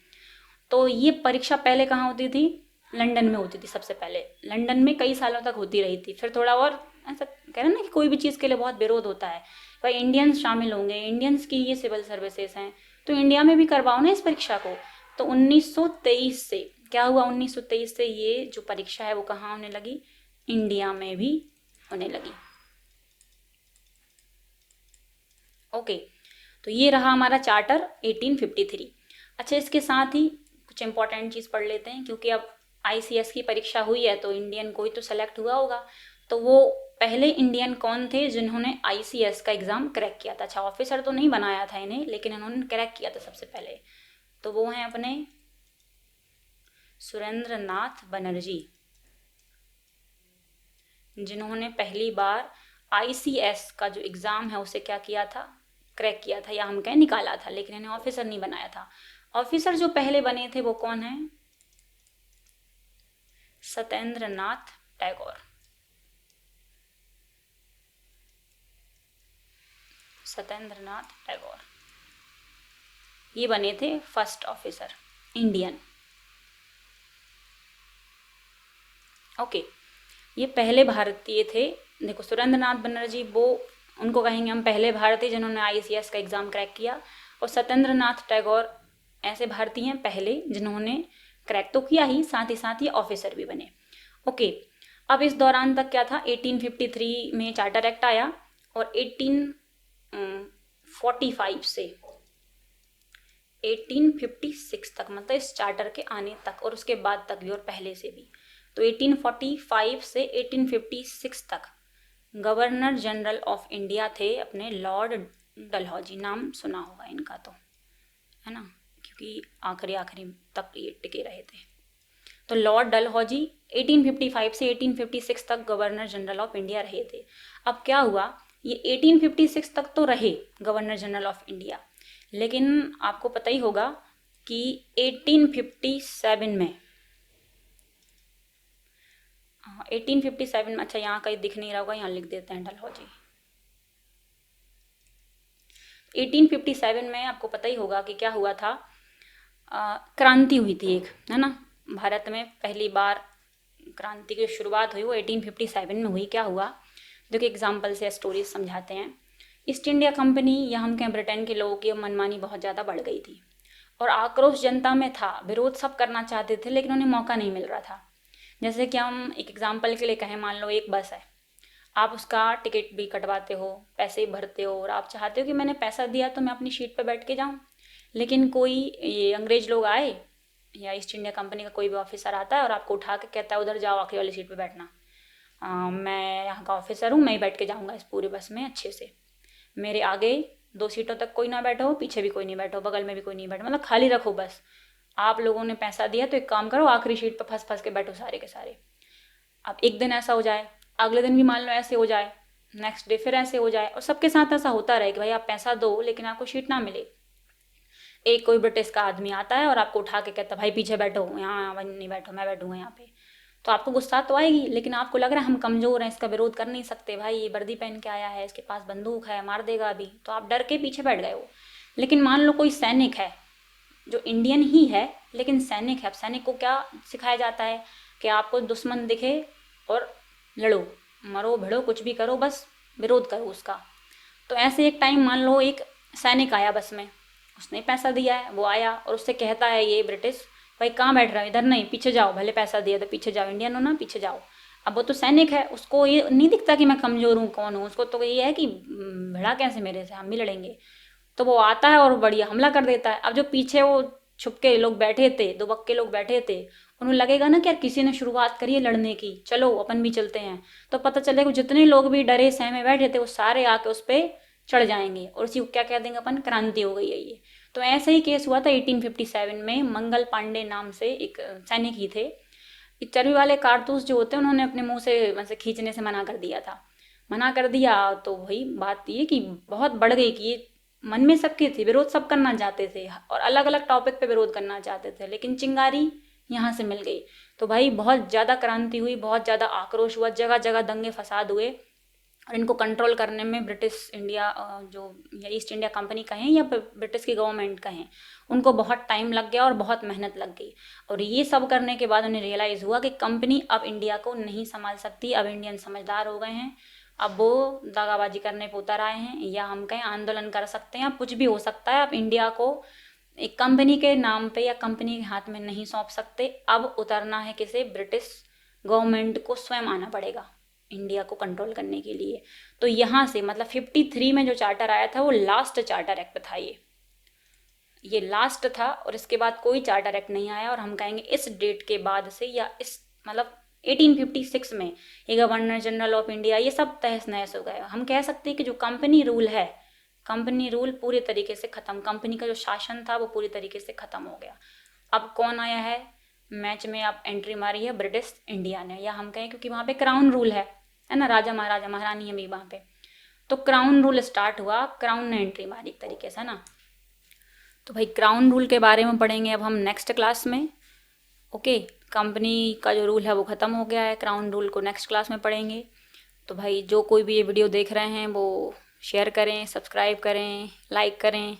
तो ये परीक्षा पहले कहाँ होती थी? लंदन में होती थी सबसे पहले। लंदन में कई सालों तक होती रही थी। फिर थोड़ा और ऐसा कह रहे हैं ना कि कोई भी चीज़ के लिए बहुत विरोध होता है, भाई इंडियंस शामिल होंगे, इंडियंस की ये सिविल सर्विसेज हैं, तो इंडिया में भी करवाओ ना इस परीक्षा को। तो 1923 से क्या हुआ? 1923 से ये जो परीक्षा है वो कहाँ होने लगी? इंडिया में भी होने लगी। ओके, तो ये रहा हमारा चार्टर 1853। अच्छा, इसके साथ ही कुछ इंपॉर्टेंट चीज़ पढ़ लेते हैं, क्योंकि अब आईसीएस की परीक्षा हुई है तो इंडियन कोई तो सेलेक्ट हुआ होगा। तो वो पहले इंडियन कौन थे जिन्होंने आईसीएस का एग्ज़ाम क्रैक किया था? अच्छा, ऑफिसर तो नहीं बनाया था इन्हें, लेकिन इन्होंने क्रैक किया था सबसे पहले। तो वो हैं अपने सुरेंद्र नाथ बनर्जी, जिन्होंने पहली बार आईसीएस का जो एग्ज़ाम है उसे क्या किया था? क्रैक किया था, या हम कहें निकाला था, लेकिन इन्हें ऑफिसर नहीं बनाया था। ऑफिसर जो पहले बने थे वो कौन है? सत्येंद्र नाथ टैगोर। सत्येंद्र नाथ टैगोर ये बने थे फर्स्ट ऑफिसर इंडियन। ओके, ये पहले भारतीय थे। देखो, सुरेंद्र नाथ बनर्जी वो उनको कहेंगे हम पहले भारतीय जिन्होंने आईसीएस का एग्ज़ाम क्रैक किया, और सत्येंद्र नाथ टैगोर ऐसे भारतीय हैं पहले जिन्होंने क्रैक तो किया ही, साथ ही ऑफिसर भी बने। ओके, अब इस दौरान तक क्या था? 1853 में चार्टर एक्ट आया, और 1845 से 1856 तक, मतलब इस चार्टर के आने तक और उसके बाद तक भी और पहले से भी, तो 1845 से 1856 तक गवर्नर जनरल ऑफ इंडिया थे अपने लॉर्ड डलहौजी। नाम सुना होगा इनका तो, है ना, क्योंकि आखिरी तक ये टिके रहे थे। तो लॉर्ड डलहौजी 1855 से 1856 तक गवर्नर जनरल ऑफ इंडिया रहे थे। अब क्या हुआ? ये 1856 तक तो रहे गवर्नर जनरल ऑफ इंडिया, लेकिन आपको पता ही होगा कि 1857 में 1857 में, अच्छा यहाँ कहीं दिख नहीं रहा होगा, यहाँ लिख देते हैं डलहौजी। 1857 में आपको पता ही होगा कि क्या हुआ था? क्रांति हुई थी एक, है ना, भारत में पहली बार क्रांति की शुरुआत हुई वो 1857 में हुई। क्या हुआ? देखिए, एग्जाम्पल से स्टोरीज समझाते हैं। ईस्ट इंडिया कंपनी या हम कहें ब्रिटेन के लोगों की मनमानी बहुत ज़्यादा बढ़ गई थी, और आक्रोश जनता में था, विरोध सब करना चाहते थे लेकिन उन्हें मौका नहीं मिल रहा था। जैसे कि हम एक एग्जाम्पल के लिए कहें, मान लो एक बस है, आप उसका टिकट भी कटवाते हो, पैसे भरते हो, और आप चाहते हो कि मैंने पैसा दिया तो मैं अपनी सीट पर बैठ के जाऊँ, लेकिन कोई ये अंग्रेज लोग आए या ईस्ट इंडिया कंपनी का कोई भी ऑफिसर आता है और आपको उठा के कहता है उधर जाओ, आखिरी वाली सीट पे बैठना। मैं यहाँ का ऑफिसर हूँ, मैं ही बैठ के जाऊँगा इस पूरे बस में अच्छे से। मेरे आगे 2 सीटों तक कोई ना बैठो, पीछे भी कोई नहीं बैठो, बगल में भी कोई नहीं बैठो, मतलब खाली रखो बस। आप लोगों ने पैसा दिया तो एक काम करो, आखिरी सीट पर फंस फंस के बैठो सारे के सारे। अब एक दिन ऐसा हो जाए, अगले दिन भी मान लो ऐसे हो जाए, नेक्स्ट डे फिर ऐसे हो जाए, और सबके साथ ऐसा होता रहे कि भाई आप पैसा दो लेकिन आपको सीट ना मिले। एक कोई ब्रिटिश का आदमी आता है और आपको उठा के कहता है भाई पीछे बैठो, यहाँ नहीं बैठो, मैं बैठूंगा यहाँ पे। तो आपको गुस्सा तो आएगी, लेकिन आपको लग रहा है हम कमज़ोर हैं, इसका विरोध कर नहीं सकते, भाई ये वर्दी पहन के आया है, इसके पास बंदूक है, मार देगा अभी, तो आप डर के पीछे बैठ गए हो। लेकिन मान लो कोई सैनिक है जो इंडियन ही है लेकिन सैनिक है। अब सैनिक को क्या सिखाया जाता है कि आपको दुश्मन दिखे और लड़ो, मरो भिड़ो, कुछ भी करो, बस विरोध करो उसका। तो ऐसे एक टाइम मान लो एक सैनिक आया बस में, उसने पैसा दिया है, वो आया और उससे कहता है ये ब्रिटिश, भाई कहाँ बैठ रहा है, इधर नहीं, पीछे जाओ, भले पैसा दिया तो पीछे जाओ, इंडियन हो ना, पीछे जाओ। अब वो तो सैनिक है, उसको ये नहीं दिखता कि मैं कमज़ोर हूँ, कौन हूँ, उसको तो ये है कि भिड़ा कैसे मेरे से, हम भी लड़ेंगे। तो वो आता है और बढ़िया हमला कर देता है। अब जो पीछे वो छुप के लोग बैठे थे, 2 बक्के लोग बैठे थे, उन्हें लगेगा ना कि यार किसी ने शुरुआत करी है लड़ने की, चलो अपन भी चलते हैं। तो पता चलेगा जितने लोग भी डरे सहमे बैठे थे वो सारे आके उस पर चढ़ जाएंगे, और उसी को क्या कह देंगे अपन, क्रांति हो गई है ये। तो ऐसा ही केस हुआ था 1857 में। मंगल पांडे नाम से एक सैनिक ही थे। ये चर्बी वाले कारतूस जो होते हैं उन्होंने अपने मुंह से मतलब खींचने से मना कर दिया था। मना कर दिया तो वही बात ये कि बहुत बढ़ गई कि ये मन में सबके थे, विरोध सब करना चाहते थे और अलग अलग टॉपिक पे विरोध करना चाहते थे, लेकिन चिंगारी यहाँ से मिल गई। तो भाई बहुत ज़्यादा क्रांति हुई, बहुत ज़्यादा आक्रोश हुआ, जगह जगह दंगे फसाद हुए, और इनको कंट्रोल करने में ब्रिटिश इंडिया जो या ईस्ट इंडिया कंपनी कहें या ब्रिटिश की गवर्नमेंट कहें, उनको बहुत टाइम लग गया और बहुत मेहनत लग गई। और ये सब करने के बाद उन्हें रियलाइज़ हुआ कि कंपनी अब इंडिया को नहीं संभाल सकती। अब इंडियन समझदार हो गए हैं, अब वो दागाबाजी करने पे उतर आए हैं, या हम कहें आंदोलन कर सकते हैं, अब कुछ भी हो सकता है। अब इंडिया को एक कंपनी के नाम पे या कंपनी के हाथ में नहीं सौंप सकते। अब उतरना है किसे, ब्रिटिश गवर्नमेंट को स्वयं आना पड़ेगा इंडिया को कंट्रोल करने के लिए। तो यहाँ से मतलब 53 में जो चार्टर आया था वो लास्ट चार्टर एक्ट था, ये लास्ट था, और इसके बाद कोई चार्टर एक्ट नहीं आया। और हम कहेंगे इस डेट के बाद से, या इस मतलब 1856 में ये गवर्नर जनरल ऑफ इंडिया ये सब तहस नहस हो गए। हम कह सकते हैं कि जो कंपनी रूल है, कंपनी रूल पूरे तरीके से ख़त्म, कंपनी का जो शासन था वो पूरी तरीके से ख़त्म हो गया। अब कौन आया है मैच में, अब एंट्री मारी है ब्रिटिश इंडिया ने, या हम कहें क्योंकि वहाँ पे क्राउन रूल है ना, राजा महाराजा महारानी है भी वहाँ पे, तो क्राउन रूल स्टार्ट हुआ, क्राउन ने एंट्री मारी एक तरीके से ना। तो भाई क्राउन रूल के बारे में पढ़ेंगे अब हम नेक्स्ट क्लास में। ओके, कंपनी का जो रूल है वो ख़त्म हो गया है, क्राउन रूल को नेक्स्ट क्लास में पढ़ेंगे। तो भाई जो कोई भी ये वीडियो देख रहे हैं वो शेयर करें, सब्सक्राइब करें, लाइक करें।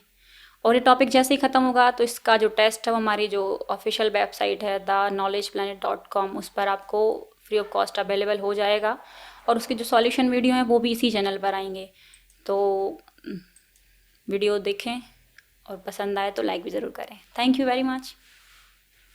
और ये टॉपिक जैसे ही ख़त्म होगा तो इसका जो टेस्ट है वो हमारी जो ऑफिशियल वेबसाइट है theknowledgeplanet.com, उस पर आपको फ्री ऑफ कॉस्ट अवेलेबल हो जाएगा, और उसकी जो सॉल्यूशन वीडियो है वो भी इसी चैनल पर आएंगे। तो वीडियो देखें और पसंद आए तो लाइक भी ज़रूर करें। Thank you very much.